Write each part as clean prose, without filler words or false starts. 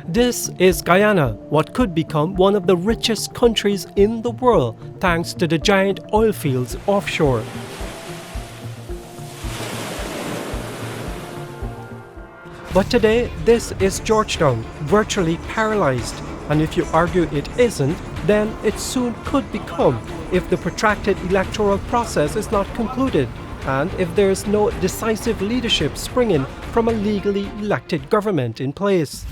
This is Guyana, what could become one of the richest countries in the world thanks to the giant oil fields offshore. But today, this is Georgetown, virtually paralyzed. And if you argue it isn't, then it soon could become if the protracted electoral process is not concluded and if there is no decisive leadership springing from a legally elected government in place.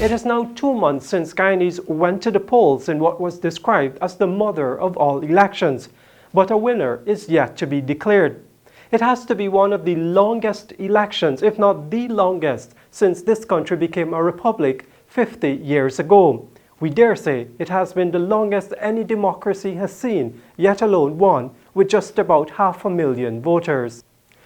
It is now 2 months since Guyanese went to the polls in what was described as the mother of all elections, but a winner is yet to be declared. It has to be one of the longest elections, if not the longest, since this country became a republic 50 years ago. We dare say it has been the longest any democracy has seen, yet alone one with just about 500,000 voters.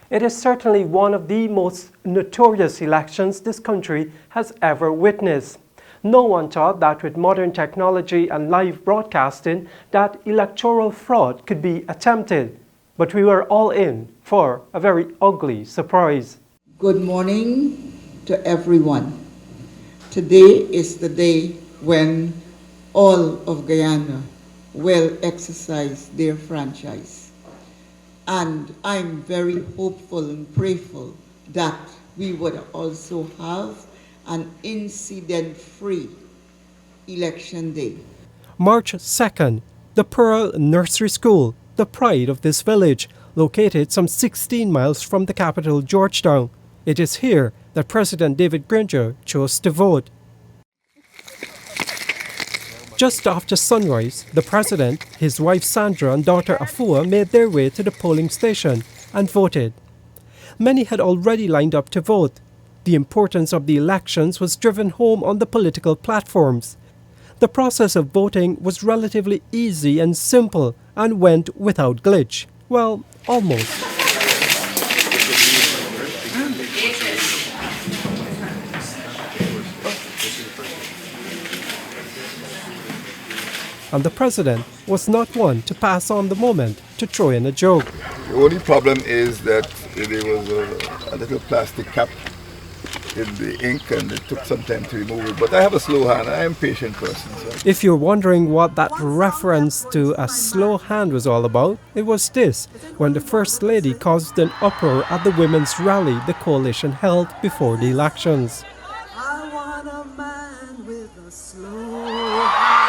It is certainly one of the most notorious elections this country has ever witnessed. No one thought that with modern technology and live broadcasting that electoral fraud could be attempted. But we were all in for a very ugly surprise. Good morning to everyone. Today is the day when all of Guyana will exercise their franchise. And I'm very hopeful and prayerful that we would also have an incident-free election day. March 2nd, the Pearl Nursery School, the pride of this village, located some 16 miles from the capital, Georgetown. It is here that President David Granger chose to vote. Just after sunrise, the president, his wife Sandra and daughter Afua made their way to the polling station and voted. Many had already lined up to vote. The importance of the elections was driven home on the political platforms. The process of voting was relatively easy and simple and went without glitch. Well, almost. And the president was not one to pass on the moment to throw in a joke. The only problem is that there was a little plastic cap in the ink and it took some time to remove it. But I have a slow hand. I am a patient person. So. If you're wondering what that reference to a slow hand was all about, it was this, when the First Lady caused an uproar at the women's rally the coalition held before the elections. I want a man with a slow hand.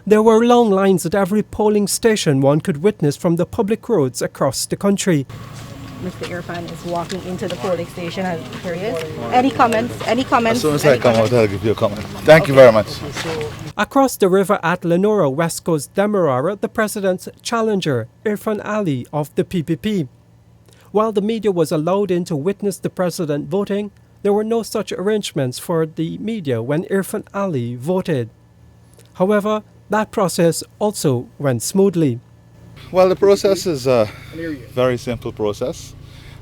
There were long lines at every polling station one could witness from the public roads across the country. Mr. Irfan is walking into the polling station. Here he is. Any comments? Any comments? As soon as I come out, I'll give you a comment. Thank you very much. Across the river at Lenora, West Coast Demerara, the president's challenger, Irfan Ali of the PPP. While the media was allowed in to witness the president voting, there were no such arrangements for the media when Irfan Ali voted. However, that process also went smoothly. Well, the process is a very simple process,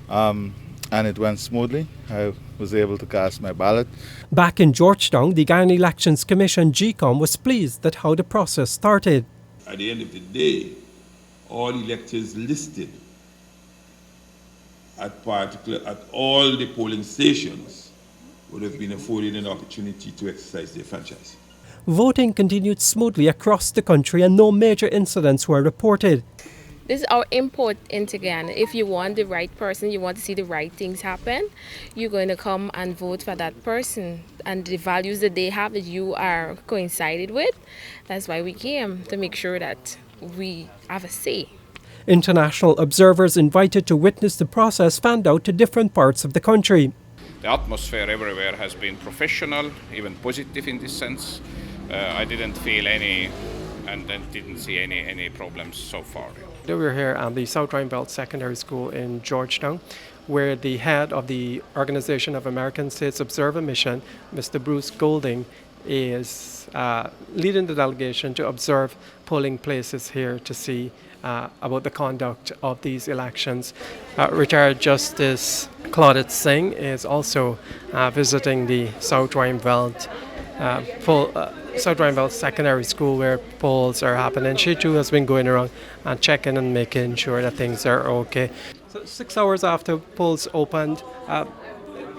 and it went smoothly. I was able to cast my ballot. Back in Georgetown, the Guyana Elections Commission, GCOM, was pleased at how the process started. At the end of the day, all electors listed at all the polling stations would have been afforded an opportunity to exercise their franchise. Voting continued smoothly across the country and no major incidents were reported. This is our import into Guyana. If you want the right person, you want to see the right things happen, you're going to come and vote for that person. And the values that they have that you are coincided with, that's why we came, to make sure that we have a say. International observers invited to witness the process fanned out to different parts of the country. The atmosphere everywhere has been professional, even positive in this sense. I didn't feel any and didn't see any problems so far. We're here at the South Rhine Belt Secondary School in Georgetown, where the head of the Organization of American States Observer Mission, Mr. Bruce Golding, is leading the delegation to observe polling places here to see about the conduct of these elections. Retired Justice Claudette Singh is also visiting the South Rhineveld Secondary School where polls are happening. She too has been going around and checking and making sure that things are okay. So 6 hours after polls opened,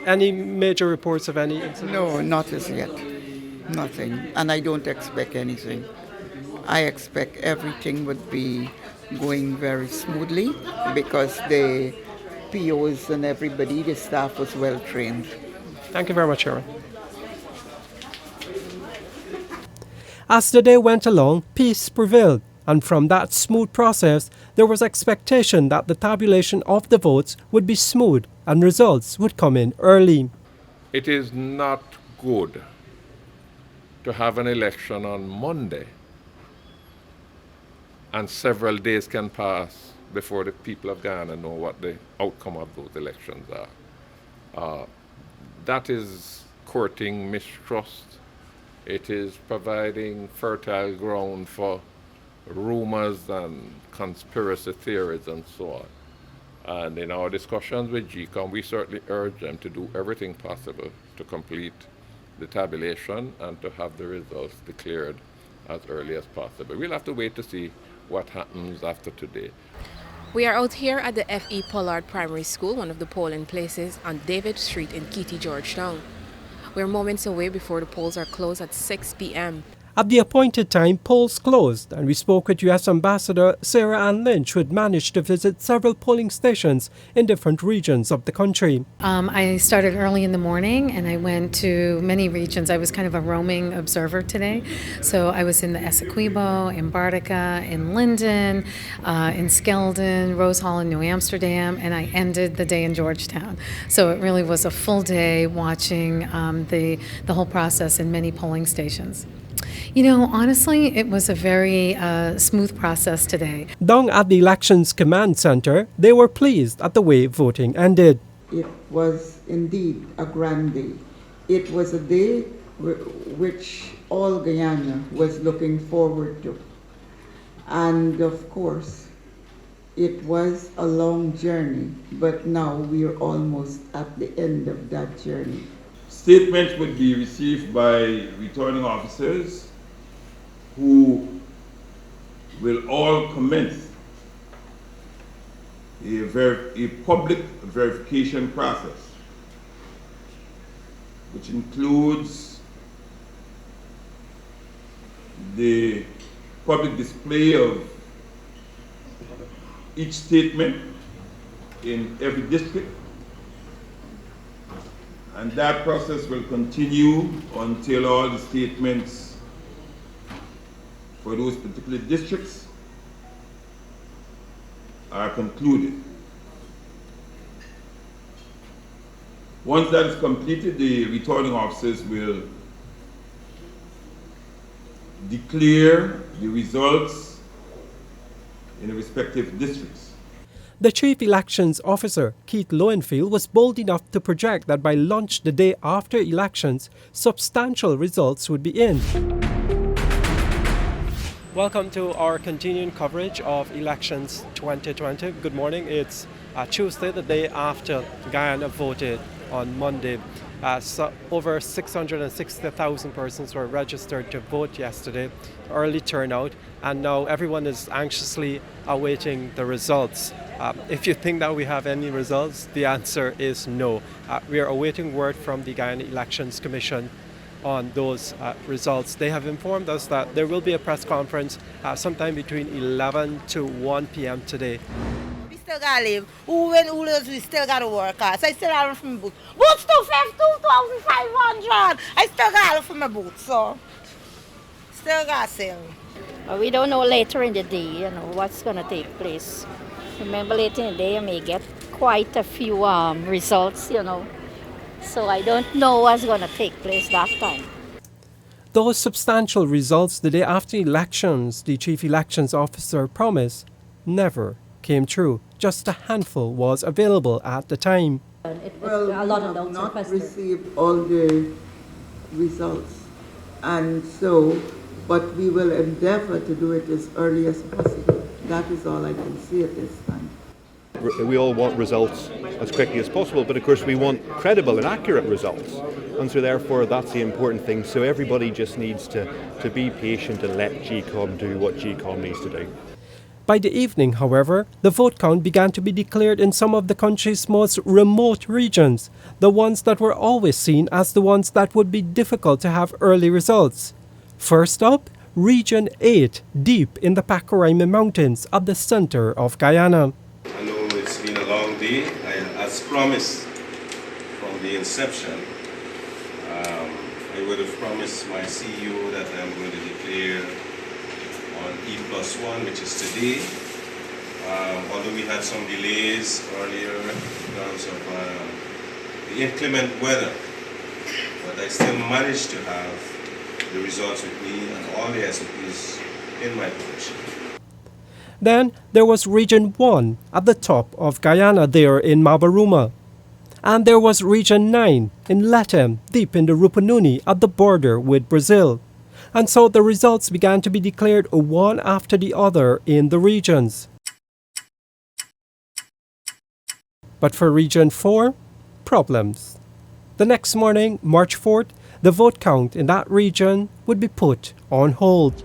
any major reports of any incidents? No, not as yet. Nothing. And I don't expect anything. I expect everything would be going very smoothly because the POs and everybody, the staff was well trained. Thank you very much, Sharon. As the day went along, peace prevailed, and from that smooth process, there was expectation that the tabulation of the votes would be smooth and results would come in early. It is not good to have an election on Monday and several days can pass before the people of Guyana know what the outcome of those elections are. That is courting mistrust. It is providing fertile ground for rumors and conspiracy theories and so on. And in our discussions with GCOM, we certainly urge them to do everything possible to complete the tabulation and to have the results declared as early as possible. We'll have to wait to see what happens after today. We are out here at the F.E. Pollard Primary School, one of the polling places on David Street in Keety, Georgetown. We're moments away before the polls are closed at 6 p.m. At the appointed time, polls closed, and we spoke with U.S. Ambassador Sarah Ann Lynch, who had managed to visit several polling stations in different regions of the country. I started early in the morning, and I went to many regions. I was kind of a roaming observer today. So I was in the Essequibo, in Bartica, in Linden, in Skeldon, Rose Hall in New Amsterdam, and I ended the day in Georgetown. So it really was a full day watching the whole process in many polling stations. You know, honestly, it was a very smooth process today. Down at the Elections Command Center, they were pleased at the way voting ended. It was indeed a grand day. It was a day which all Guyana was looking forward to. And of course, it was a long journey, but now we are almost at the end of that journey. Statements would be received by returning officers who will all commence a public verification process, which includes the public display of each statement in every district. And that process will continue until all the statements for those particular districts are concluded. Once that is completed, the returning officers will declare the results in the respective districts. The Chief Elections Officer, Keith Lowenfield, was bold enough to project that by lunch the day after elections, substantial results would be in. Welcome to our continuing coverage of Elections 2020. Good morning. It's Tuesday, the day after Guyana voted on Monday. Over 660,000 persons were registered to vote yesterday, early turnout, and now everyone is anxiously awaiting the results. If you think that we have any results, the answer is no. We are awaiting word from the Guyana Elections Commission on those results. They have informed us that there will be a press conference sometime between 11 to 1 p.m. today. We still gotta live. Who win, who lose, we still gotta work hard. So I still have from my boots. Boots 2,500. I still got from my boots, so still got sell. We don't know later in the day, what's gonna take place. Remember later in the day, I may get quite a few results, So I don't know what's gonna take place that time. Those substantial results the day after elections, the Chief Elections Officer promised, never came true. Just a handful was available at the time. Well, we have not received all the results. And so, but we will endeavor to do it as early as possible. That is all I can say at this time. We all want results as quickly as possible, but of course we want credible and accurate results. And so therefore that's the important thing. So everybody just needs to be patient and let GCOM do what GCOM needs to do. By the evening, however, the vote count began to be declared in some of the country's most remote regions, the ones that were always seen as the ones that would be difficult to have early results. First up, Region 8, deep in the Pacaraima Mountains at the center of Guyana. I know it's been a long day. As promised from the inception, I would have promised my CEO that I'm going to declare on E+1, which is today. Although we had some delays earlier in terms of the inclement weather, but I still managed to have the results with me and all the SOPs in my possession. Then there was Region 1 at the top of Guyana there in Mabaruma. And there was Region 9 in Letem, deep in the Rupununi at the border with Brazil. And so the results began to be declared one after the other in the regions. But for Region 4, problems. The next morning, March 4th, the vote count in that region would be put on hold.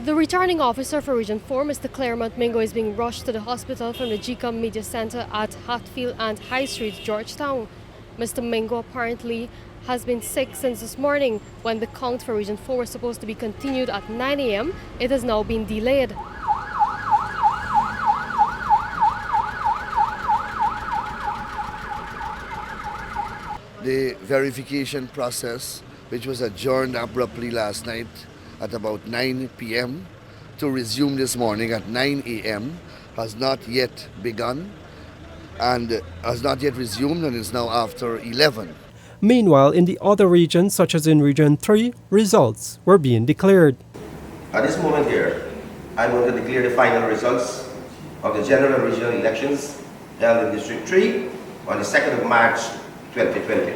The returning officer for Region 4, Mr. Claremont Mingo, is being rushed to the hospital from the GCOM Media Center at Hatfield and High Street, Georgetown. Mr. Mingo apparently has been sick since this morning. When the count for Region 4 was supposed to be continued at 9 a.m., it has now been delayed. The verification process, which was adjourned abruptly last night at about 9 p.m. to resume this morning at 9 a.m. has not yet begun and has not yet resumed, and is now after 11. Meanwhile, in the other regions, such as in Region 3, results were being declared. At this moment here, I'm going to declare the final results of the general and regional elections held in District 3 on the 2nd of March 2020.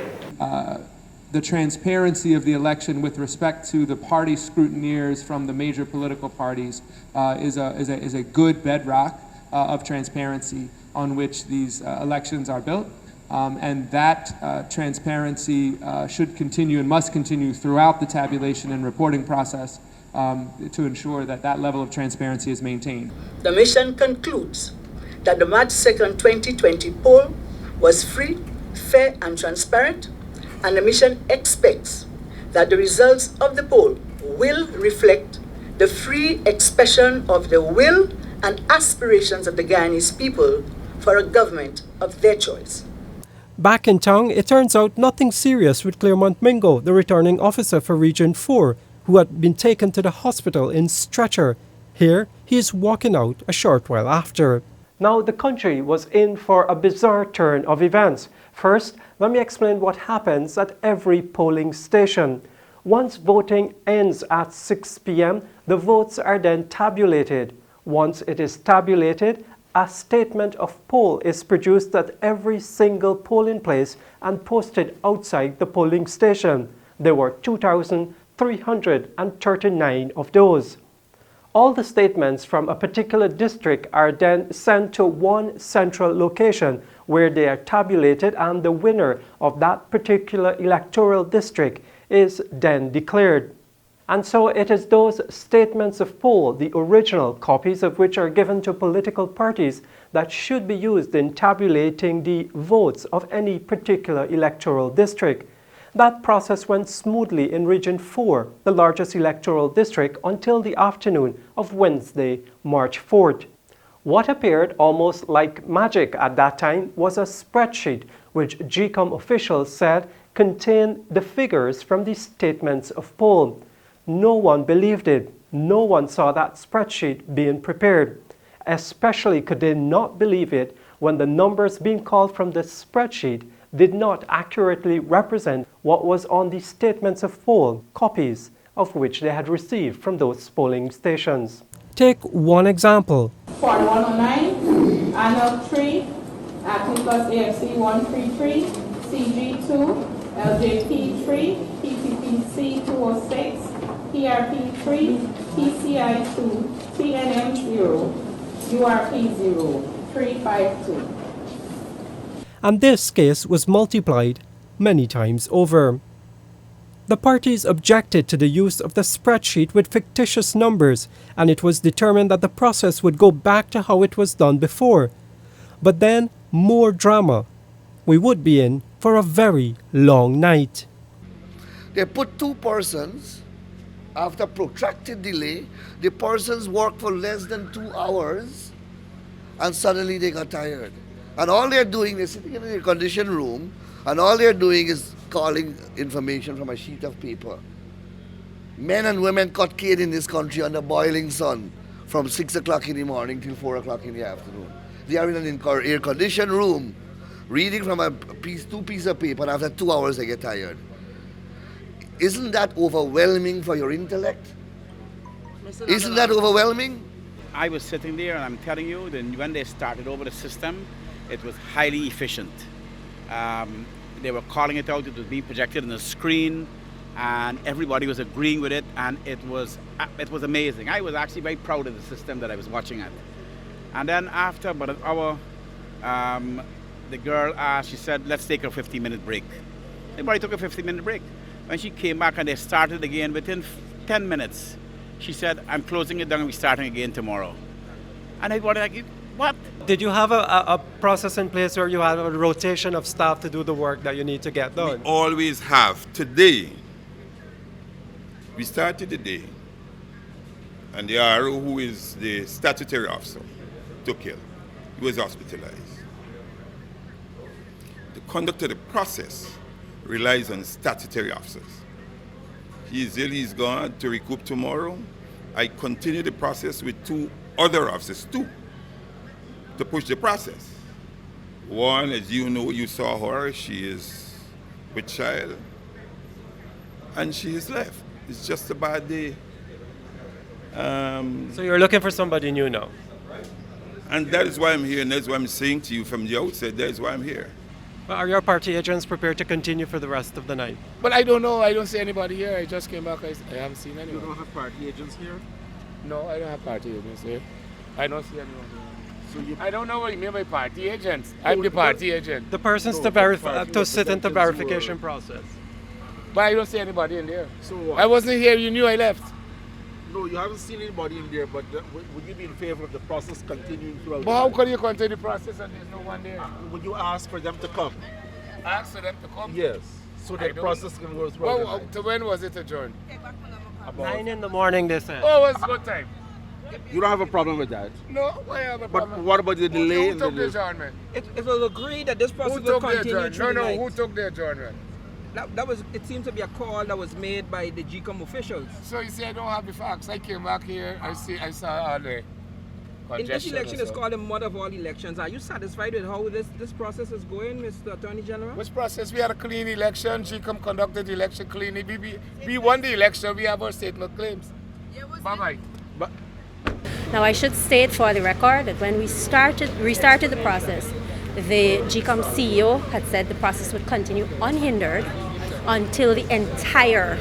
The transparency of the election with respect to the party scrutineers from the major political parties is a good bedrock of transparency on which these elections are built. And that transparency should continue and must continue throughout the tabulation and reporting process to ensure that that level of transparency is maintained. The mission concludes that the March 2nd, 2020 poll was free, fair and transparent, and the mission expects that the results of the poll will reflect the free expression of the will and aspirations of the Guyanese people for a government of their choice. Back in town, it turns out nothing serious with Claremont Mingo, the returning officer for Region 4, who had been taken to the hospital in stretcher. Here, he is walking out a short while after. Now, the country was in for a bizarre turn of events. First, let me explain what happens at every polling station. Once voting ends at 6 p.m., the votes are then tabulated. Once it is tabulated, a statement of poll is produced at every single polling place and posted outside the polling station. There were 2,339 of those. All the statements from a particular district are then sent to one central location where they are tabulated, and the winner of that particular electoral district is then declared. And so it is those statements of poll, the original copies of which are given to political parties, that should be used in tabulating the votes of any particular electoral district. That process went smoothly in Region 4, the largest electoral district, until the afternoon of Wednesday, March 4th. What appeared almost like magic at that time was a spreadsheet which GCOM officials said contained the figures from the statements of poll. No one believed it. No one saw that spreadsheet being prepared. Especially could they not believe it when the numbers being called from the spreadsheet did not accurately represent what was on the statements of poll copies of which they had received from those polling stations. Take one example. 4109, Annual 3, Acting Plus AFC 133, CG 2, LJP 3, PTPC 206, PRP 3, PCI 2, TNM 0, URP 0, 352. And this case was multiplied many times over. The parties objected to the use of the spreadsheet with fictitious numbers, and it was determined that the process would go back to how it was done before. But then, more drama. We would be in for a very long night. They put two persons, after protracted delay, the persons worked for less than 2 hours, and suddenly they got tired. And all they're doing, they're sitting in a conditioned room, and all they're doing is calling information from a sheet of paper. Men and women cut cane in this country under boiling sun from 6 o'clock in the morning till 4 o'clock in the afternoon. They are in an air-conditioned room, reading from two pieces of paper, and after 2 hours they get tired. Isn't that overwhelming for your intellect? Isn't that overwhelming? I was sitting there and I'm telling you, then when they started over the system, it was highly efficient. They were calling it out, it was being projected on the screen, and everybody was agreeing with it, and it was amazing. I was actually very proud of the system that I was watching at. And then after about an hour, the girl asked, she said, let's take a 15-minute break. Everybody took a 15-minute break. When she came back and they started again, within 10 minutes, she said, I'm closing it down and we're starting again tomorrow. And everybody like, what? Did you have a process in place where you had a rotation of staff to do the work that you need to get done? We always have. Today, we started the day, and the RO, who is the statutory officer, took ill. He was hospitalized. The conduct of the process relies on statutory officers. He is ill, he's gone to recoup tomorrow. I continue the process with 2 other officers, 2, to push the process. One, as you know, you saw her, she is with child, and she is left. It's just a bad day. So you're looking for somebody new now? And that is why I'm here, and that's why I'm saying to you from the outset, that is why I'm here. Well, are your party agents prepared to continue for the rest of the night? But I don't know. I don't see anybody here. I just came back. I haven't seen anyone. You don't have party agents here? No, I don't have party agents here. I don't see anyone here. So I don't know what you mean by party agents. I'm the party agent. The persons to verify, to sit in the verification process. But I don't see anybody in there. So what? I wasn't here. You knew I left. No, you haven't seen anybody in there, but would you be in favor of the process continuing throughout But how can you continue the process and there's no one there? Would you ask for them to come? Ask for them to come? Yes. So the process can go throughout the night. To when was it adjourned? About 9 in the morning, they said. Oh, it was good time. You don't have a problem with that? No, I have a problem. But what about the delay? Who took the adjournment? It was agreed that this process will continue through the night. Who took the adjournment? It seems to be a call that was made by the GCOM officials. So you see, I don't have the facts. I came back here, I saw all the congestion. In this election, it's called the mother of all elections. Are you satisfied with how this process is going, Mr. Attorney General? Which process? We had a clean election. GCOM conducted the election cleanly. We won the election. We have our statement claims. Bye-bye. Now, I should state for the record that when we restarted the process, the GCOM CEO had said the process would continue unhindered until the entire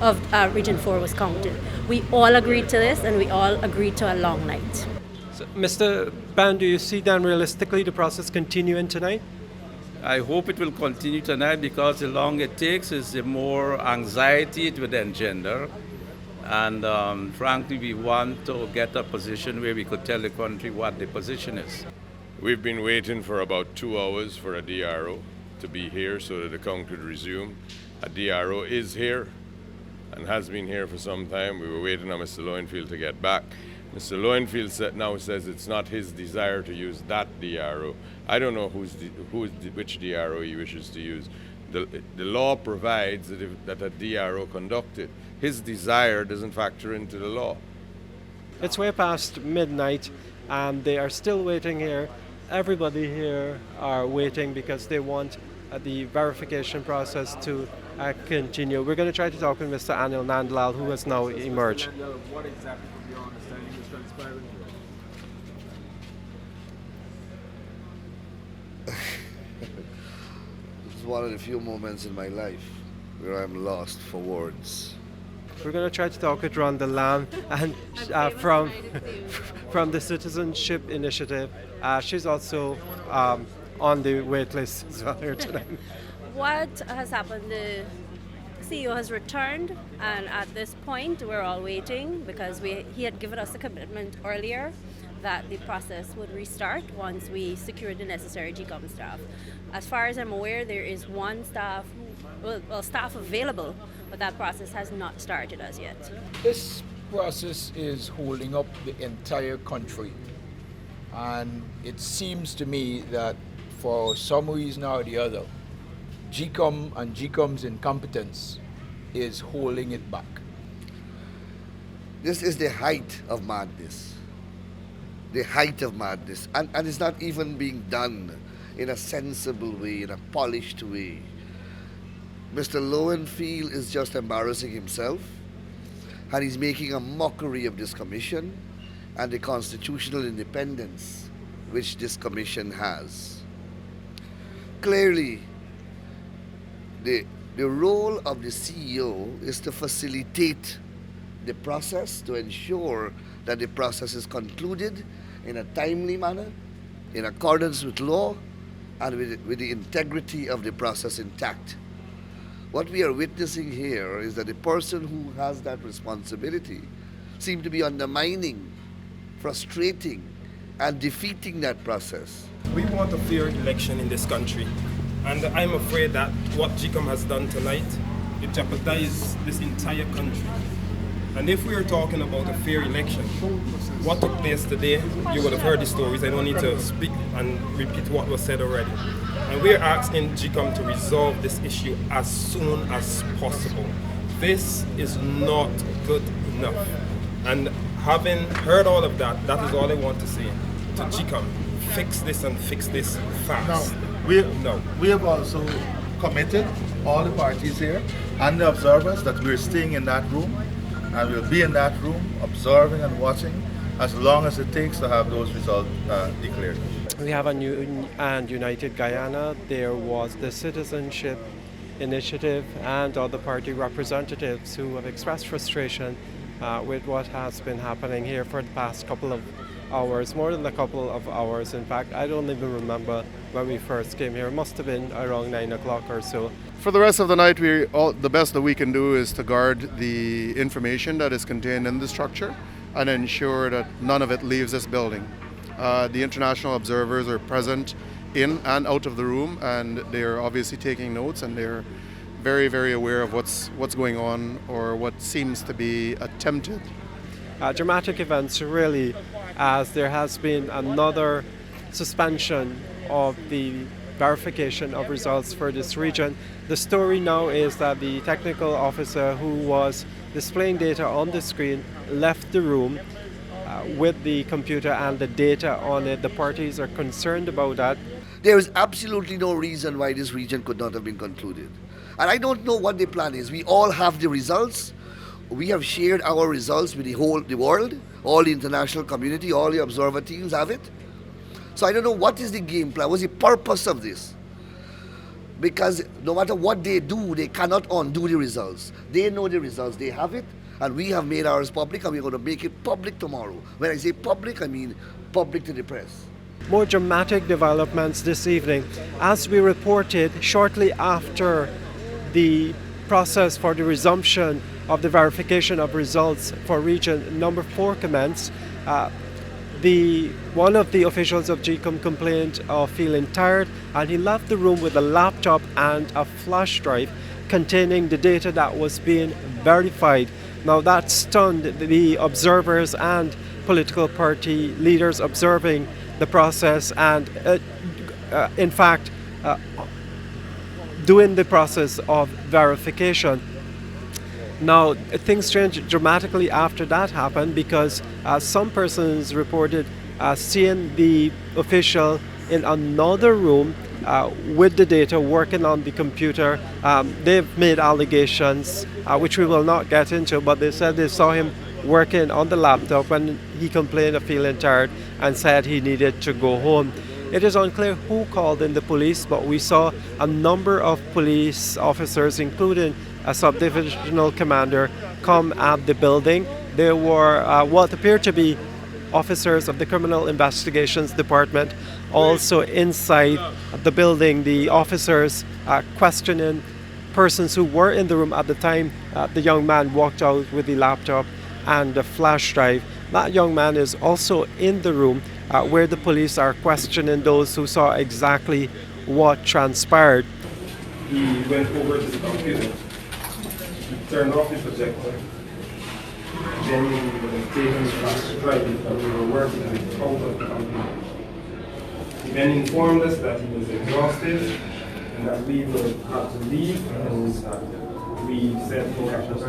of Region 4 was counted. We all agreed to this, and we all agreed to a long night. So, Mr. Ban, do you see then realistically the process continuing tonight? I hope it will continue tonight, because the longer it takes, the more anxiety it would engender. And frankly, we want to get a position where we could tell the country what the position is. We've been waiting for about 2 hours for a DRO to be here so that the count could resume. A DRO is here and has been here for some time. We were waiting on Mr. Lowenfield to get back. Mr. Lowenfield now says it's not his desire to use that DRO. I don't know which DRO he wishes to use. The law provides that a DRO conducted. His desire doesn't factor into the law. It's way past midnight, and they are still waiting here. Everybody here are waiting because they want the verification process to continue. We're going to try to talk with Mr. Anil Nandlal, who has now emerged. What exactly, from your understanding, is transpiring here? This is one of the few moments in my life where I'm lost for words. We're going to try to talk with Rhonda Lamb and from the Citizenship Initiative. She's also on the wait list as well here tonight. What has happened? The CEO has returned, and at this point we're all waiting because he had given us a commitment earlier that the process would restart once we secured the necessary GCOM staff. As far as I'm aware, there is one staff available, but that process has not started as yet. This process is holding up the entire country, and it seems to me that for some reason or the other, GCOM and GCOM's incompetence is holding it back. This is the height of madness. The height of madness. And it's not even being done in a sensible way, in a polished way. Mr. Lowenfield is just embarrassing himself, and he's making a mockery of this commission and the constitutional independence which this commission has. Clearly, the role of the CEO is to facilitate the process, to ensure that the process is concluded in a timely manner, in accordance with law, and with the integrity of the process intact. What we are witnessing here is that the person who has that responsibility seems to be undermining, frustrating, and defeating that process. We want a fair election in this country, and I'm afraid that what GCOM has done tonight, it jeopardizes this entire country. And if we are talking about a fair election, what took place today, you would have heard the stories. I don't need to speak and repeat what was said already. And we're asking GCOM to resolve this issue as soon as possible. This is not good enough. And having heard all of that, that is all I want to say to GCOM. Fix this and fix this fast. Now, we have also committed, all the parties here and the observers, that we're staying in that room, and we'll be in that room observing and watching as long as it takes to have those results declared. We have a new and united Guyana. There was the Citizenship Initiative and other party representatives who have expressed frustration with what has been happening here for the past couple of hours, more than a couple of hours. In fact, I don't even remember when we first came here. It must have been around 9 o'clock or so. For the rest of the night, the best that we can do is to guard the information that is contained in the structure and ensure that none of it leaves this building. The international observers are present in and out of the room, and they are obviously taking notes, and they're very, very aware of what's going on or what seems to be attempted. Dramatic events, really, as there has been another suspension of the verification of results for this region. The story now is that the technical officer who was displaying data on the screen left the room with the computer and the data on it. The parties are concerned about that. There is absolutely no reason why this region could not have been concluded. And I don't know what the plan is. We all have the results. We have shared our results with the world, all the international community, all the observer teams have it. So I don't know what is the game plan, what's the purpose of this? Because no matter what they do, they cannot undo the results. They know the results, they have it, and we have made ours public, and we're going to make it public tomorrow. When I say public, I mean public to the press. More dramatic developments this evening. As we reported shortly after the process for the resumption of the verification of results for region number 4 commenced, one of the officials of GCOM complained of feeling tired, and he left the room with a laptop and a flash drive containing the data that was being verified. Now that stunned the observers and political party leaders observing the process and in fact doing the process of verification. Now, things changed dramatically after that happened, because some persons reported seeing the official in another room with the data, working on the computer. They've made allegations, which we will not get into, but they said they saw him working on the laptop when he complained of feeling tired and said he needed to go home. It is unclear who called in the police, but we saw a number of police officers, including a subdivisional commander, come at the building. There were what appeared to be officers of the Criminal Investigations Department also inside the building. The officers questioning persons who were in the room at the time the young man walked out with the laptop and the flash drive. That young man is also in the room where the police are questioning those who saw exactly what transpired. He went over to the computer, he turned off the projector, then he was taking the flash drive that we were working with out of the computer. He then informed us that he was exhausted and that we would have to leave, and we said, okay, just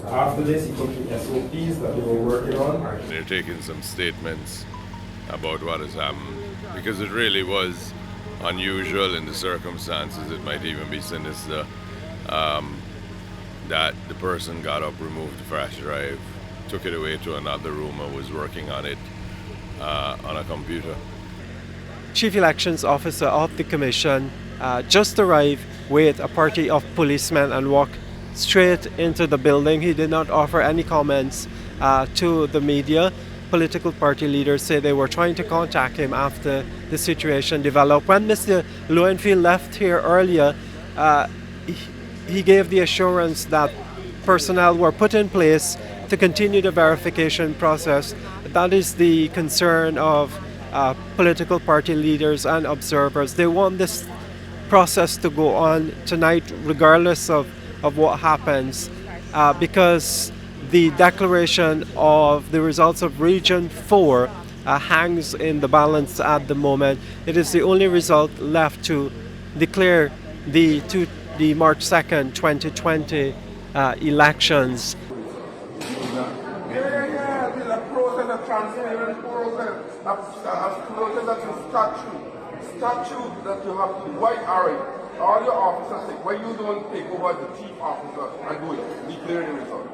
after this, he took the SOPs that we were working on. They're taking some statements about what has happened, because it really was unusual in the circumstances. It might even be sinister that the person got up, removed the flash drive, took it away to another room and was working on it on a computer. Chief Elections Officer of the Commission just arrived with a party of policemen and walked straight into the building. He did not offer any comments to the media. Political party leaders say they were trying to contact him after the situation developed. When Mr. Lowenfield left here earlier, he gave the assurance that personnel were put in place to continue the verification process. That is the concern of political party leaders and observers. They want this process to go on tonight regardless of what happens, because the declaration of the results of Region 4 hangs in the balance at the moment. It is the only result left to declare the March 2nd, 2020 elections. Statute that you have to white array. All your officers say, when you don't take over the chief officer and do it, declare the result.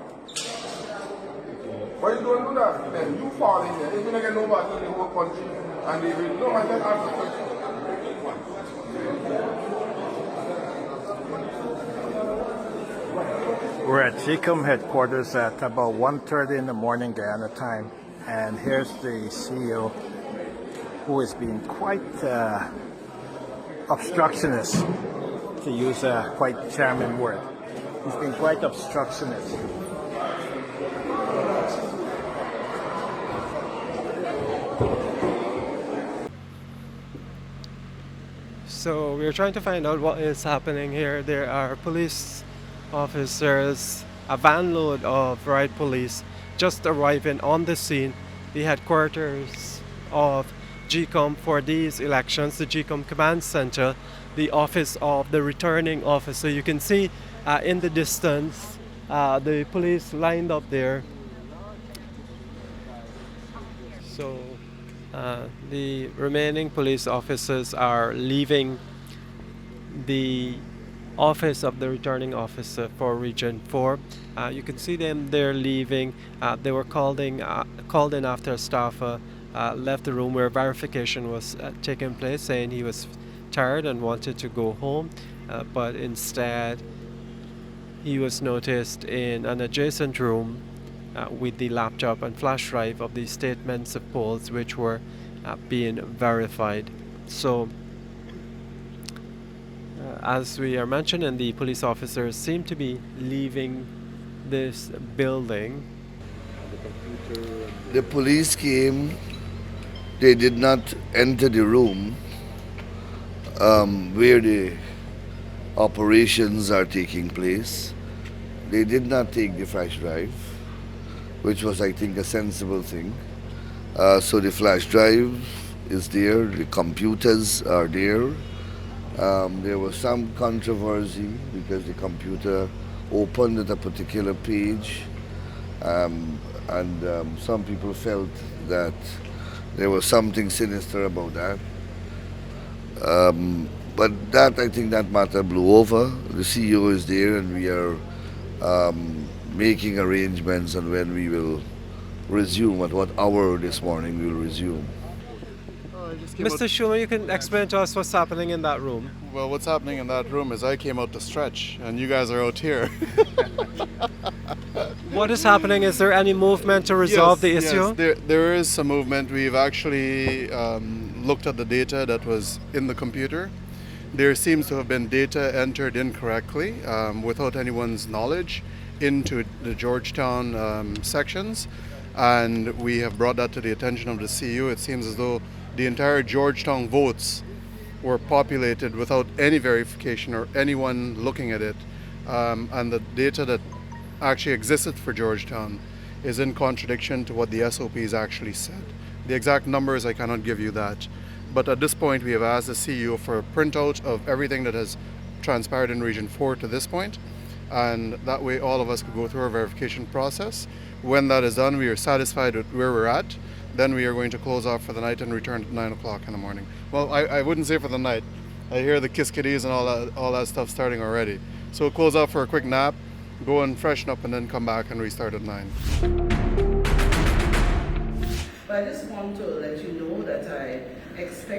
Why you don't do that? Then you fall in there. If you don't get nobody in the whole country, and they will no, I just ask the question. We're at GCOM headquarters at about 1:30 in the morning Guyana time, and here's the CEO, who is being quite obstructionist, to use a quite charming word. He's been quite obstructionist. So we're trying to find out what is happening here. There are police officers, a van load of riot police just arriving on the scene. The headquarters of GCOM for these elections, the GCOM Command Center, the office of the returning officer. You can see in the distance the police lined up there. So the remaining police officers are leaving the office of the returning officer for Region 4. You can see them there leaving. They were called in after a staffer left the room where verification was taking place, saying he was tired and wanted to go home, but instead he was noticed in an adjacent room with the laptop and flash drive of the statements of polls which were being verified. So as we are mentioning, the police officers seem to be leaving this building. The police came. They did not enter the room where the operations are taking place. They did not take the flash drive, which was, I think, a sensible thing. So the flash drive is there, the computers are there. There was some controversy because the computer opened at a particular page, and some people felt that There was something sinister about that. But that, I think that matter blew over. The CEO is there, and we are making arrangements on when we will resume, at what hour this morning we will resume. Mr. Schumer, you can explain to us what's happening in that room. Well, what's happening in that room is I came out to stretch, and you guys are out here. What is happening? Is there any movement to resolve the issue? Yes, there is some movement. We've actually looked at the data that was in the computer. There seems to have been data entered incorrectly without anyone's knowledge into the Georgetown sections, and we have brought that to the attention of the CU. It seems as though the entire Georgetown votes were populated without any verification or anyone looking at it, and the data that actually existed for Georgetown is in contradiction to what the SOPs actually said. The exact numbers, I cannot give you that. But at this point, we have asked the CEO for a printout of everything that has transpired in Region 4 to this point, and that way all of us could go through our verification process. When that is done, we are satisfied with where we're at, then we are going to close off for the night and return at 9 o'clock in the morning. Well, I wouldn't say for the night. I hear the kiss-kitties and all that stuff starting already. So we'll close off for a quick nap, go and freshen up, and then come back and restart at 9. But I just want to let you know that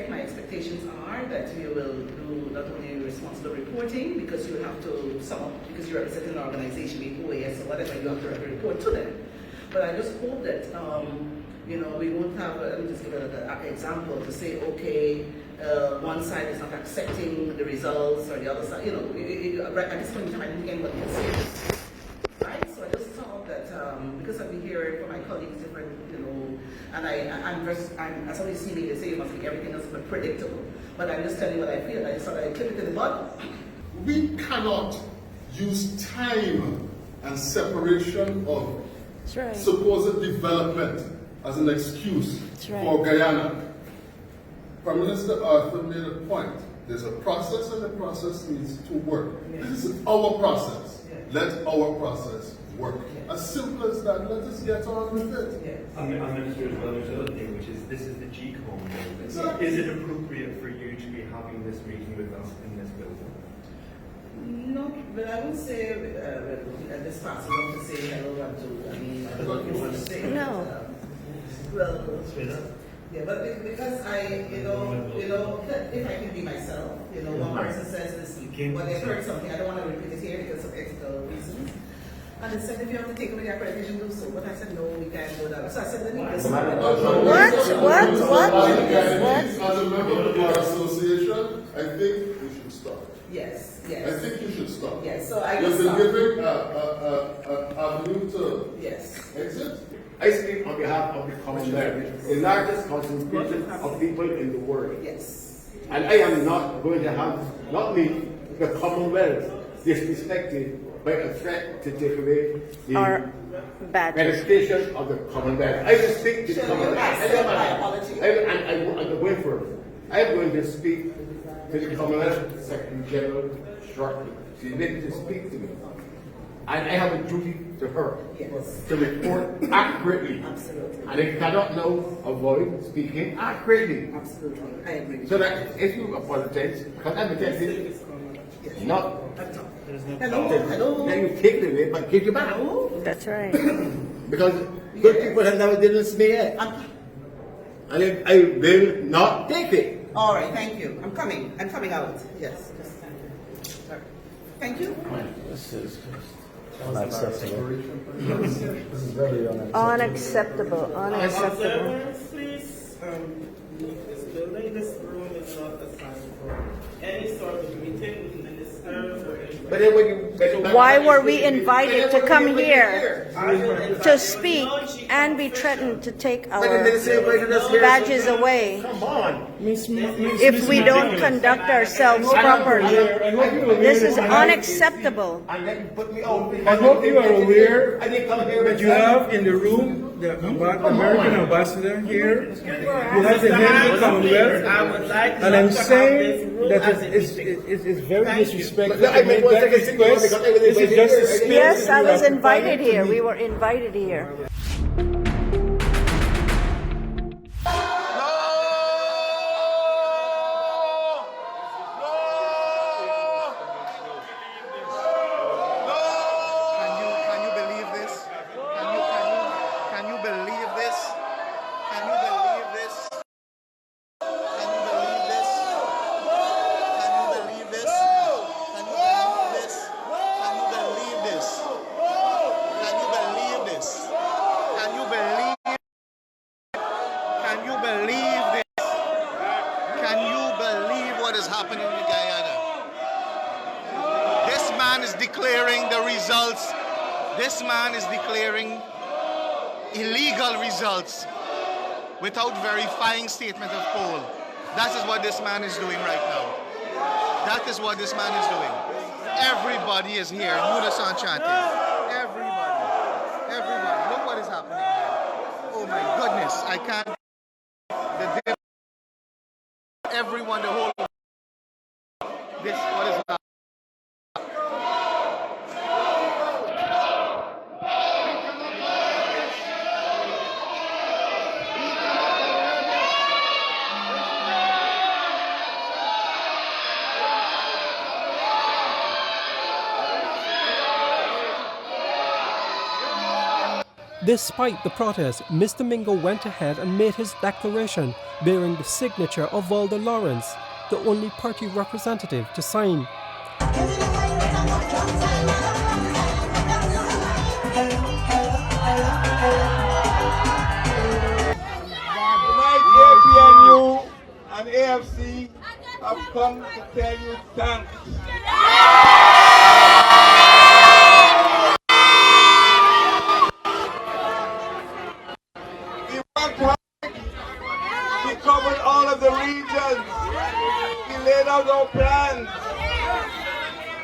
my expectations are that you will do not only responsible reporting, because you have to sum up, because you represent an organization, be OAS or whatever, you have to report to them. But I just hope that we won't have, let me just give an example to say, okay, one side is not accepting the results or the other side, at this point in time, I didn't think anybody can say this. Right? So I just thought that, because I've been hearing from my colleagues different, and as always see me, they say you must make everything else but predictable. But I'm just telling you what I feel. I just thought I'd clip it to the bottom. We cannot use time and separation of supposed development as an excuse for Guyana. Prime Minister Arthur made a point. There's a process, and the process needs to work. This is our process. Let our process work. As simple as that. Let us get on with it. And Minister, as well, there's another thing, which is this is the GCOM building. Exactly. Is it appropriate for you to be having this meeting with us in this building? No, but I would say at this pass, I want to say hello to, I don't know if you want to say it. No. Yeah, but because if I can be myself, one person says this, when they heard something, I don't want to repeat it here because of ethical reasons. And they said, if you have to take away the accreditation, do so. But I said, no, we can't do that. So I said, let me just... What? As a member of the Bar Association, I think we should stop. Yes. I think you should stop. Yes, so I You've been giving an avenue to exit. I speak on behalf of the Commonwealth, the largest concentration of people in the world. Yes. And I am not going to have, not me, the Commonwealth disrespected by a threat to take away the registration of the Commonwealth. I will speak to the Commonwealth. I'm going for it. I'm going to speak to the Commonwealth Secretary General shortly. She's ready to speak to me. And I have a duty to her to report accurately. Absolutely. And I cannot now avoid speaking accurately. Absolutely. I agree. So that if you apologize, because I'm attending, not. Hello. Then you take it away, but give you back. That's right. Because good people have never did this to me yet. And I will not take it. All right, thank you. I'm coming out. Yes. Thank you. This is unacceptable. This is very unacceptable. Unacceptable. Please leave this building. This room is not assigned for any sort of meeting with ministers or anything. But then when you, why were we invited to come here to speak and be threatened to take our badges away if we don't conduct ourselves properly? This is unacceptable. I hope you are aware that you have in the room the American ambassador here who has the head of the Commonwealth, and I'm saying that it's very disrespectful to make that request. This is just a speech. Yes, I was invited here. We were invited here. Can you believe this? Can you believe what is happening in Guyana? This man is declaring the results. This man is declaring illegal results without verifying statement of poll. That is what this man is doing right now. That is what this man is doing. Everybody is here in unison chanting. Everybody. Everybody. Look what is happening here. Oh my goodness. I can't. Everyone, the whole. This, what is happening? Despite the protest, Mr. Mingo went ahead and made his declaration bearing the signature of Valda Lawrence, the only party representative to sign. Tonight, APNU and AFC have come to tell you thanks. We covered all of the regions. We laid out our plans.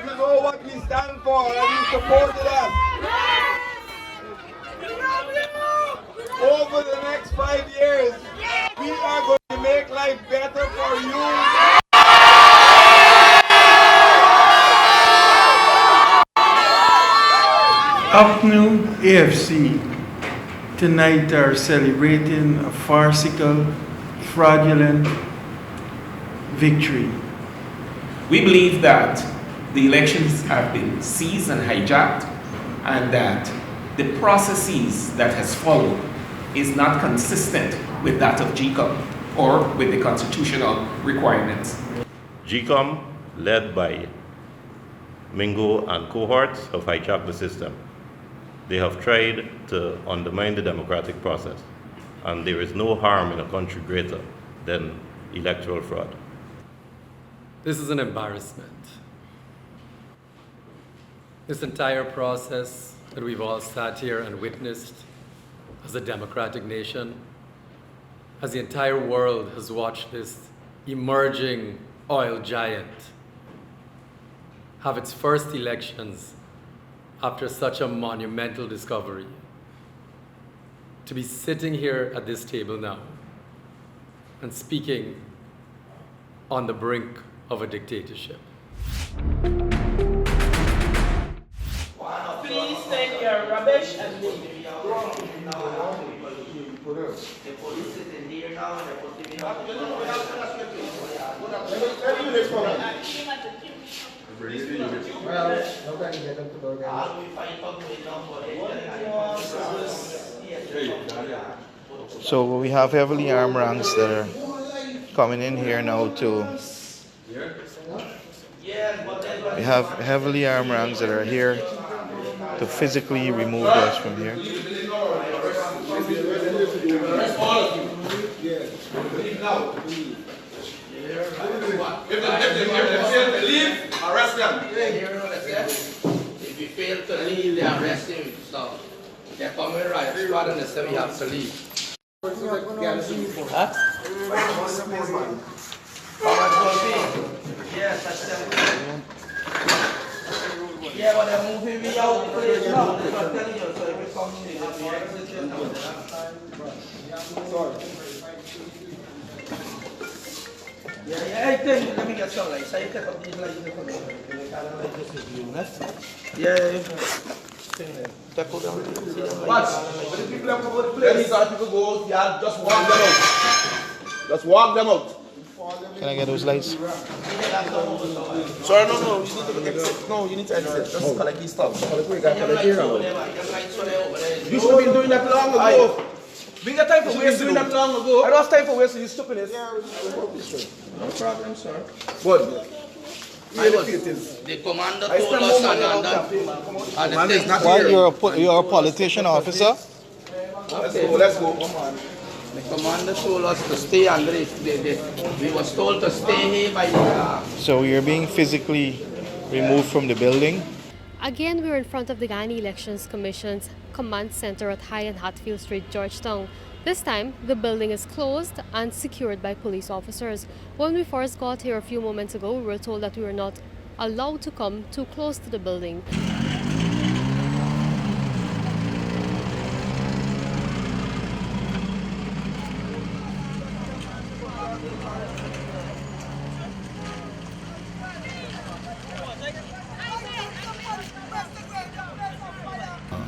We know what we stand for and you supported us. Over the next 5 years, we are going to make life better for you. Afternoon AFC tonight are celebrating a farcical, fraudulent victory. We believe that the elections have been seized and hijacked, and that the processes that has followed is not consistent with that of GCOM or with the constitutional requirements. GCOM, led by Mingo and cohorts, have hijacked the system. They have tried to undermine the democratic process, and there is no harm in a country greater than electoral fraud. This is an embarrassment. This entire process that we've all sat here and witnessed as a democratic nation, as the entire world has watched this emerging oil giant have its first elections after such a monumental discovery. To be sitting here at this table now and speaking on the brink of a dictatorship. Please take your rubbish and leave. The police is in here now and they're supposed to be So we have heavily armed ranks that are coming in here now to. We have heavily armed ranks that are here to physically remove us from here. If they leave, arrest them. If you fail to leave, they arrest you. So they're coming right squad and they say we have to leave. Huh? Yeah, but they're moving me out of the place now. I'm telling you, so if you come in, you'll be exiting now. Yeah, I think, let me get some lights. I take up these lights. Yeah. What? When the people have come out of the place, people go, yeah, just walk them out. Just walk them out. Can I get those lights? Sorry, no, you need to exit. No, you need to exit. Just collect these stuff. You should have been doing that long ago. We got time for wasting doing that long ago. I don't have time for wasting, you stupidness. No problem, sir. But the commander told us Why you're a politician officer? Let's go. Come on. The commander told us to stay under it. We was told to stay here by the So you're being physically removed from the building? Again, we're in front of the Guyanese Elections Commission's command center at High and Hatfield Street, Georgetown. This time, the building is closed and secured by police officers. When we first got here a few moments ago, we were told that we were not allowed to come too close to the building.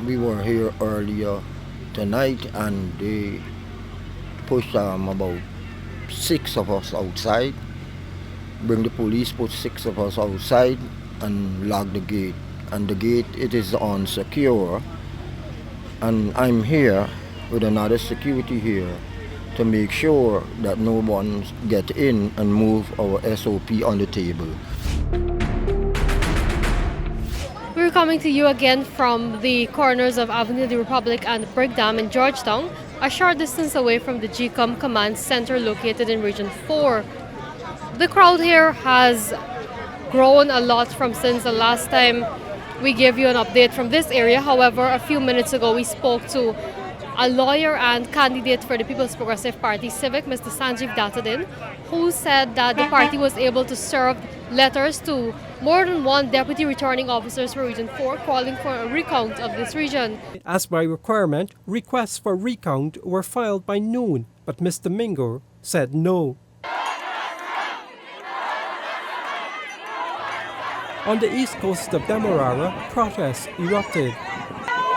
We were here earlier tonight and they pushed about 6 of us outside. Bring the police, put 6 of us outside and lock the gate. And the gate, it is unsecure. And I'm here with another security here to make sure that no one get in and move our SOP on the table. We're coming to you again from the corners of Avenue of the Republic and Brigham in Georgetown, a short distance away from the GCOM Command Center located in Region 4. The crowd here has grown a lot from since the last time we gave you an update from this area. However, a few minutes ago we spoke to a lawyer and candidate for the People's Progressive Party Civic, Mr. Sanjeev Datadin, who said that the party was able to serve letters to more than one deputy returning officers for Region 4 calling for a recount of this region. As by requirement, requests for recount were filed by noon, but Mr. Mingo said no. On the east coast of Demerara, protests erupted.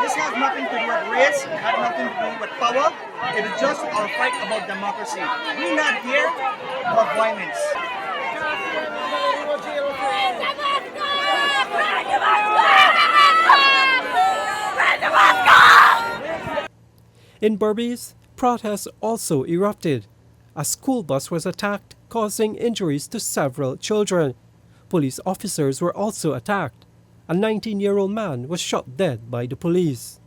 This has nothing to do with race, it has nothing to do with power. It is just our fight about democracy. We're not here for violence. In Berbice, protests also erupted. A school bus was attacked, causing injuries to several children. Police officers were also attacked. A 19-year-old man was shot dead by the police.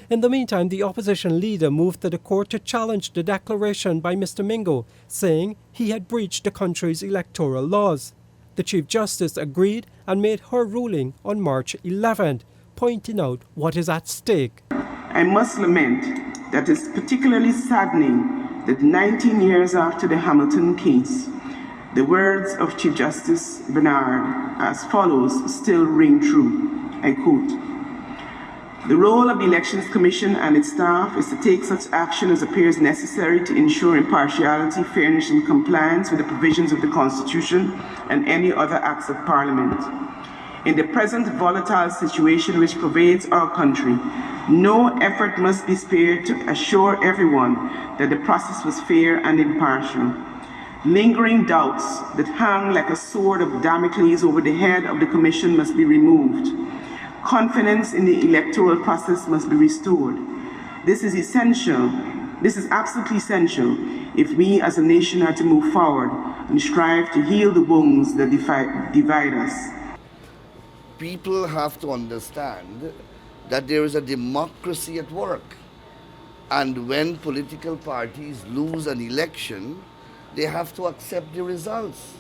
In the meantime, the opposition leader moved to the court to challenge the declaration by Mr. Mingo, saying he had breached the country's electoral laws. The Chief Justice agreed and made her ruling on March 11th, pointing out what is at stake. I must lament that it's particularly saddening that 19 years after the Hamilton case, the words of Chief Justice Bernard as follows still ring true. I quote, "The role of the Elections Commission and its staff is to take such action as appears necessary to ensure impartiality, fairness and compliance with the provisions of the Constitution and any other acts of Parliament. In the present volatile situation which pervades our country, no effort must be spared to assure everyone that the process was fair and impartial. Lingering doubts that hang like a sword of Damocles over the head of the Commission must be removed. Confidence in the electoral process must be restored. This is essential. This is absolutely essential if we as a nation are to move forward and strive to heal the wounds that divide us." People have to understand that there is a democracy at work. And when political parties lose an election, they have to accept the results.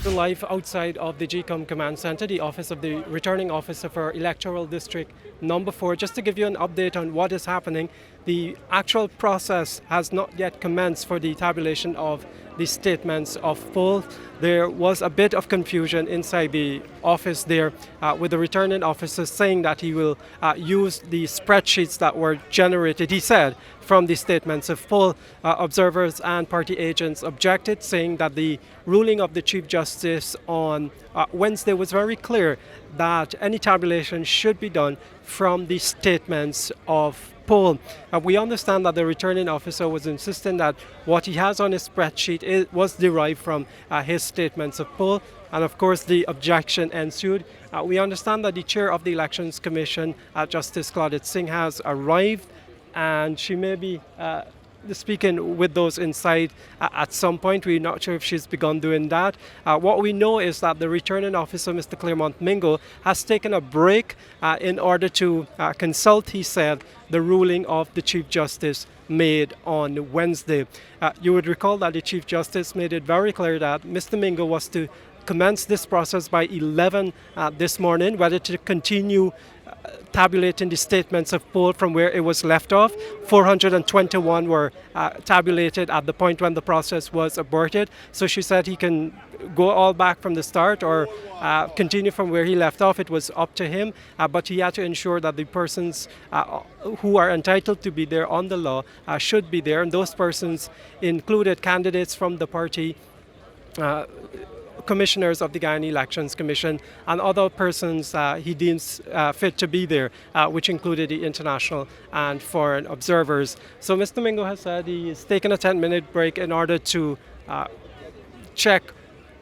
Live outside of the GCOM Command Center, the office of the Returning Officer for Electoral District Number 4. Just to give you an update on what is happening, the actual process has not yet commenced for the tabulation of the statements of poll. There was a bit of confusion inside the office there with the returning officer saying that he will use the spreadsheets that were generated, he said, from the statements of poll. Observers and party agents objected, saying that the ruling of the Chief Justice on Wednesday was very clear that any tabulation should be done from the statements of poll. We understand that the returning officer was insisting that what he has on his spreadsheet was derived from his statements of poll, and of course the objection ensued. We understand that the chair of the Elections Commission, Justice Claudette Singh, has arrived, and she may be speaking with those inside at some point. We're not sure if she's begun doing that. What we know is that the returning officer, Mr. Claremont Mingo, has taken a break in order to consult, he said, the ruling of the Chief Justice made on Wednesday. You would recall that the Chief Justice made it very clear that Mr. Mingo was to commence this process by 11 this morning, whether to continue tabulating the statements of poll from where it was left off. 421 were tabulated at the point when the process was aborted. So she said he can go all back from the start or continue from where he left off. It was up to him, but he had to ensure that the persons who are entitled to be there on the law should be there, and those persons included candidates from the party, commissioners of the Guyanese Elections Commission, and other persons he deems fit to be there, which included the international and foreign observers. So Mr. Mingo has said he is taking a 10-minute break in order to check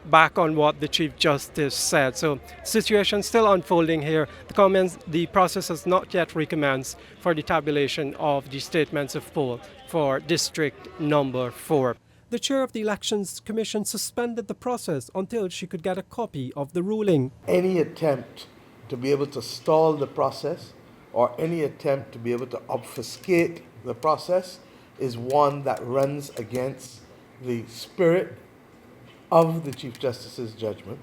back on what the Chief Justice said. So situation still unfolding here. The process has not yet recommenced for the tabulation of the statements of poll for District Number 4. The chair of the Elections Commission suspended the process until she could get a copy of the ruling. Any attempt to be able to stall the process or any attempt to be able to obfuscate the process is one that runs against the spirit of the Chief Justice's judgment.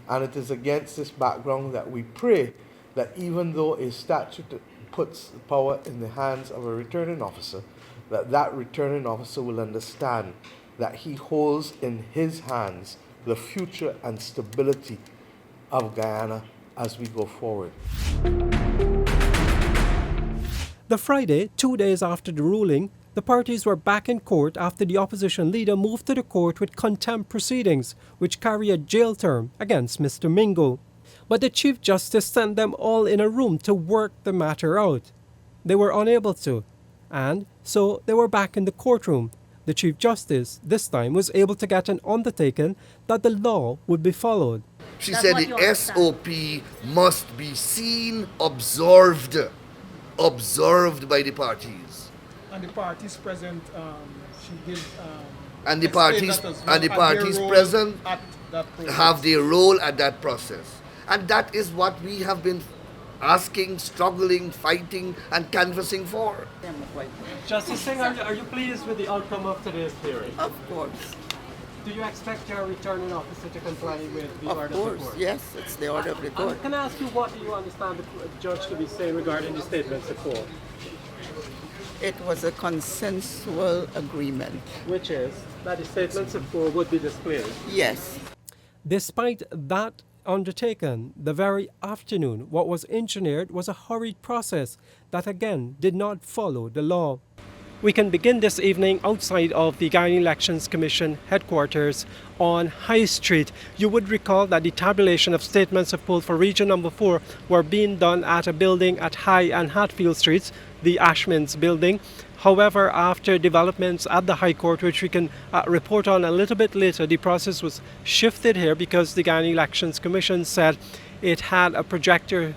And it is against this background that we pray that even though a statute puts power in the hands of a returning officer, that returning officer will understand that he holds in his hands the future and stability of Guyana as we go forward. The Friday, 2 days after the ruling, the parties were back in court after the opposition leader moved to the court with contempt proceedings, which carry a jail term against Mr. Mingo. But the Chief Justice sent them all in a room to work the matter out. They were unable to, and so they were back in the courtroom. The Chief Justice, this time, was able to get an undertaking that the law would be followed. She said the SOP must be seen, observed by the parties. And the parties present, she did. And the parties present have their role at that process. And that is what we have been asking, struggling, fighting, and canvassing for. Justice Singh, are you pleased with the outcome of today's hearing? Of course. Do you expect your returning officer to comply with the order of the court? Of course, yes, it's the order of the court. Can I ask you, what do you understand the judge to be saying regarding the statements of poll? It was a consensual agreement. Which is that the statements of poll would be displayed? Yes. Despite that undertaken, the very afternoon, what was engineered was a hurried process that again did not follow the law. We can begin this evening outside of the Guyanese Elections Commission headquarters on High Street. You would recall that the tabulation of statements of poll for Region Number 4 were being done at a building at High and Hatfield Streets, the Ashman's building. However, after developments at the High Court, which we can report on a little bit later, the process was shifted here because the Guyanese Elections Commission said it had a projector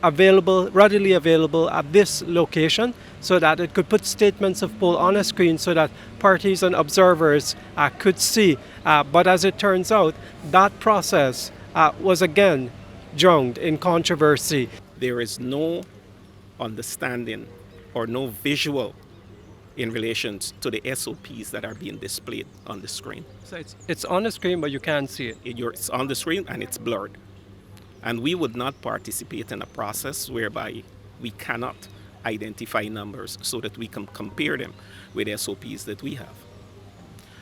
readily available at this location so that it could put statements of poll on a screen so that parties and observers could see. But as it turns out, that process was again drowned in controversy. There is no understanding or no visual in relation to the SOPs that are being displayed on the screen. So it's on the screen, but you can't see it. It's on the screen and it's blurred. And we would not participate in a process whereby we cannot identify numbers so that we can compare them with SOPs that we have.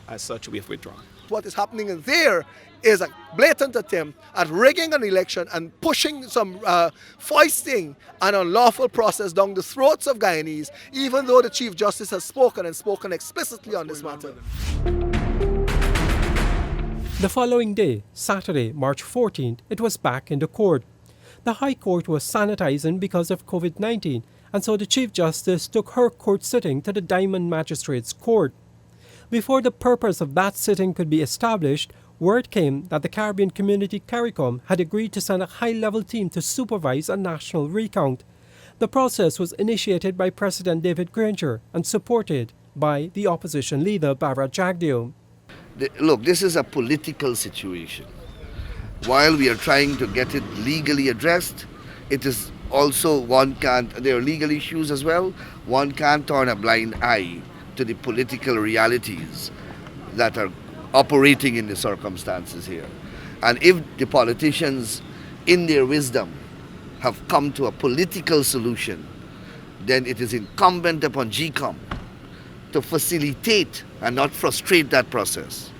As such, we have withdrawn. What is happening in there is a blatant attempt at rigging an election and pushing some foisting an unlawful process down the throats of Guyanese, even though the Chief Justice has spoken explicitly on this matter. The following day, Saturday, March 14th, it was back in the court. The High Court was sanitizing because of COVID-19, and so the Chief Justice took her court sitting to the Diamond Magistrates Court. Before the purpose of that sitting could be established, word came that the Caribbean Community CARICOM had agreed to send a high-level team to supervise a national recount. The process was initiated by President David Granger and supported by the opposition leader, Bharat Jagdeo. Look, this is a political situation. While we are trying to get it legally addressed, it is also there are legal issues as well. One can't turn a blind eye to the political realities that are operating in the circumstances here. And if the politicians, in their wisdom, have come to a political solution, then it is incumbent upon GCOM to facilitate and not frustrate that process.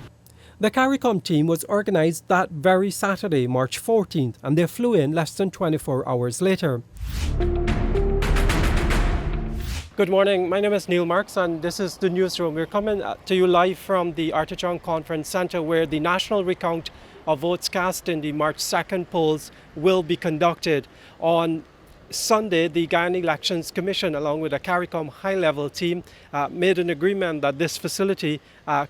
The CARICOM team was organized that very Saturday, March 14th, and they flew in less than 24 hours later. Good morning, my name is Neil Marks and this is the newsroom. We're coming to you live from the Artichon Conference Centre where the national recount of votes cast in the March 2nd polls will be conducted. On Sunday, the Guyana Elections Commission, along with a CARICOM high-level team, made an agreement that this facility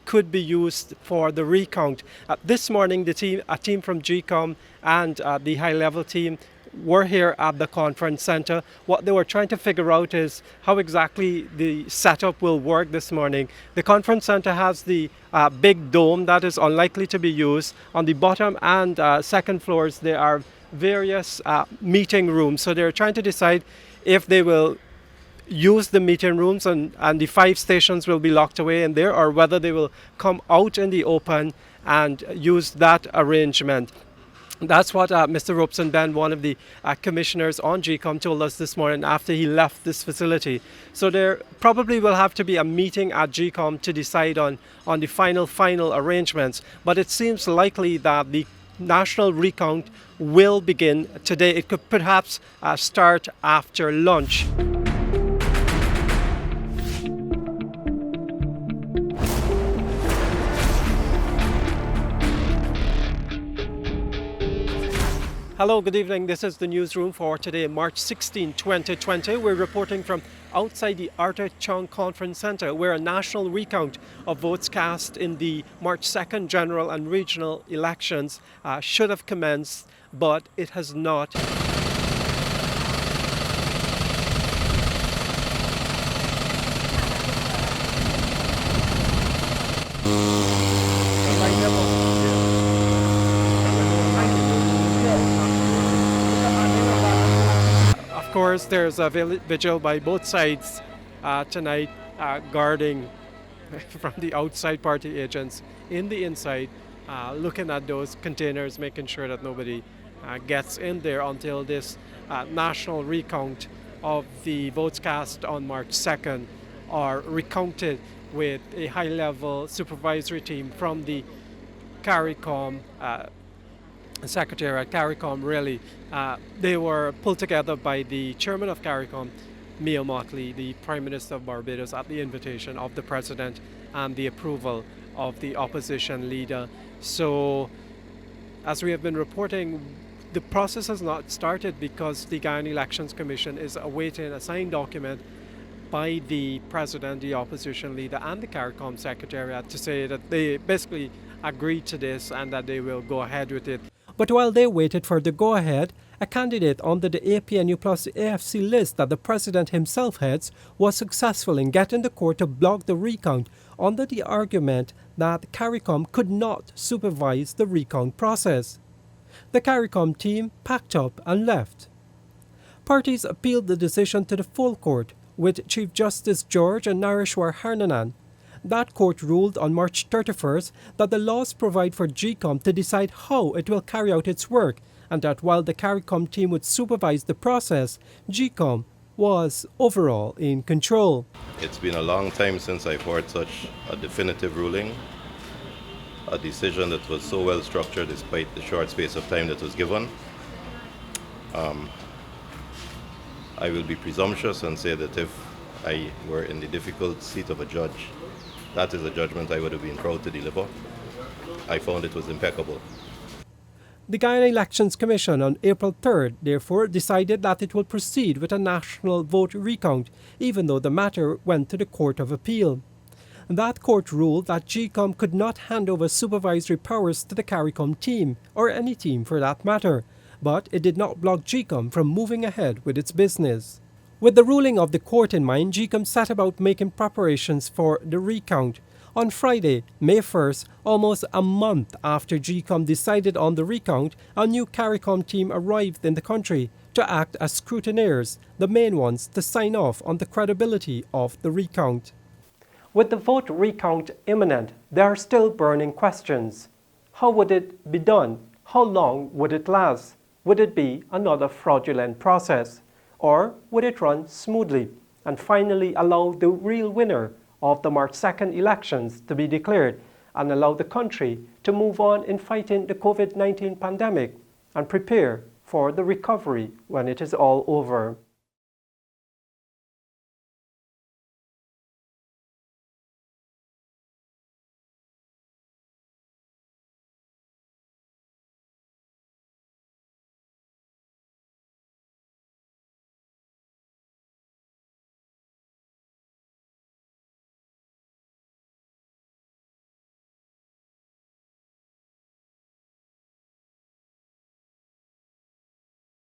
could be used for the recount. This morning, a team from GCOM and the high-level team were here at the conference center. What they were trying to figure out is how exactly the setup will work this morning. The conference center has the big dome that is unlikely to be used. On the bottom and second floors, there are various meeting rooms. So they're trying to decide if they will use the meeting rooms and the 5 stations will be locked away in there, or whether they will come out in the open and use that arrangement. That's what Mr. Robeson Ben, one of the commissioners on GCOM, told us this morning after he left this facility. So there probably will have to be a meeting at GCOM to decide on the final arrangements. But it seems likely that the national recount will begin today. It could perhaps start after lunch. Hello, good evening. This is the newsroom for today, March 16, 2020. We're reporting from outside the Artichon Conference Centre, where a national recount of votes cast in the March 2nd general and regional elections should have commenced, but it has not. Of course, there's a vigil by both sides tonight, guarding from the outside party agents in the inside, looking at those containers, making sure that nobody gets in there until this national recount of the votes cast on March 2nd are recounted with a high-level supervisory team from the CARICOM Secretariat. CARICOM really, they were pulled together by the chairman of CARICOM, Mia Motley, the Prime Minister of Barbados, at the invitation of the President and the approval of the opposition leader. So, as we have been reporting, the process has not started because the Guyana Elections Commission is awaiting a signed document by the President, the opposition leader, and the CARICOM Secretariat to say that they basically agreed to this and that they will go ahead with it. But while they waited for the go-ahead, a candidate under the APNU plus the AFC list that the President himself heads was successful in getting the court to block the recount under the argument that CARICOM could not supervise the recount process. The CARICOM team packed up and left. Parties appealed the decision to the full court, with Chief Justice George and Nareshwar Harnanan. That court ruled on March 31st that the laws provide for GCOM to decide how it will carry out its work, and that while the CARICOM team would supervise the process, GCOM was overall in control. It's been a long time since I've heard such a definitive ruling, a decision that was so well structured despite the short space of time that was given. I will be presumptuous and say that if I were in the difficult seat of a judge, that is a judgment I would have been proud to deliver. I found it was impeccable. The Guyana Elections Commission on April 3rd therefore decided that it will proceed with a national vote recount, even though the matter went to the Court of Appeal. That court ruled that GCOM could not hand over supervisory powers to the CARICOM team, or any team for that matter, but it did not block GCOM from moving ahead with its business. With the ruling of the court in mind, GCOM set about making preparations for the recount. On Friday, May 1st, almost a month after GCOM decided on the recount, a new CARICOM team arrived in the country to act as scrutineers, the main ones to sign off on the credibility of the recount. With the vote recount imminent, there are still burning questions. How would it be done? How long would it last? Would it be another fraudulent process? Or would it run smoothly and finally allow the real winner of the March 2nd elections to be declared and allow the country to move on in fighting the COVID-19 pandemic and prepare for the recovery when it is all over?